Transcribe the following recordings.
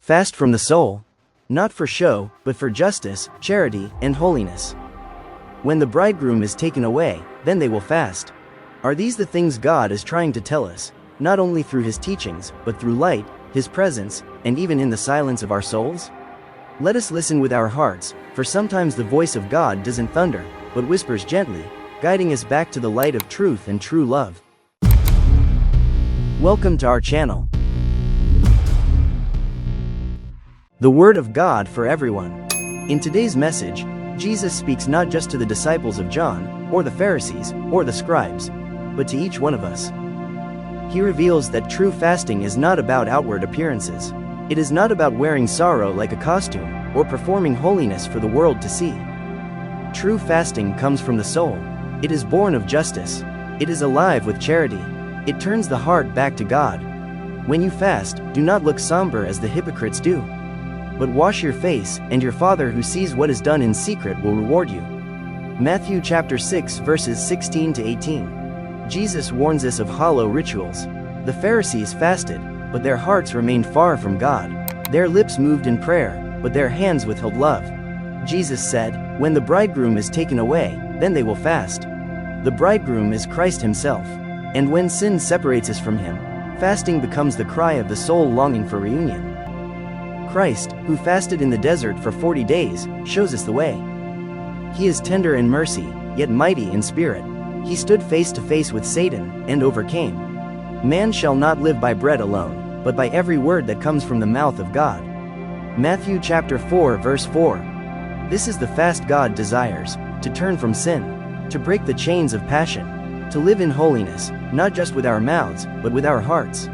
Fast from the soul. Not for show, but for justice, charity, and holiness. When the bridegroom is taken away, then they will fast. Are these the things God is trying to tell us, not only through His teachings, but through light, His presence, and even in the silence of our souls? Let us listen with our hearts, for sometimes the voice of God doesn't thunder, but whispers gently, guiding us back to the light of truth and true love. Welcome to our channel. The Word of God for everyone. In today's message, Jesus speaks not just to the disciples of John, or the Pharisees, or the scribes, but to each one of us. He reveals that true fasting is not about outward appearances. It is not about wearing sorrow like a costume, or performing holiness for the world to see. True fasting comes from the soul. It is born of justice. It is alive with charity. It turns the heart back to God. When you fast, do not look somber as the hypocrites do. But wash your face, and your Father who sees what is done in secret will reward you. Matthew chapter 6 verses 16 to 18. Jesus warns us of hollow rituals. The Pharisees fasted, but their hearts remained far from God. Their lips moved in prayer, but their hands withheld love. Jesus said, "When the bridegroom is taken away, then they will fast." The bridegroom is Christ Himself. And when sin separates us from Him, fasting becomes the cry of the soul longing for reunion. Christ, who fasted in the desert for 40 days, shows us the way. He is tender in mercy, yet mighty in spirit. He stood face to face with Satan, and overcame. Man shall not live by bread alone, but by every word that comes from the mouth of God. Matthew chapter 4 verse 4. This is the fast God desires, to turn from sin, to break the chains of passion, to live in holiness, not just with our mouths, but with our hearts.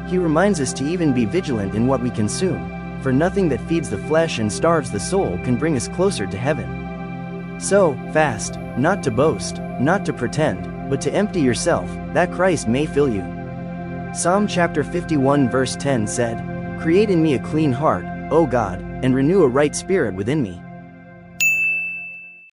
He reminds us to even be vigilant in what we consume, for nothing that feeds the flesh and starves the soul can bring us closer to heaven. So, fast, not to boast, not to pretend, but to empty yourself, that Christ may fill you. Psalm chapter 51 verse 10 said, "Create in me a clean heart, O God, and renew a right spirit within me."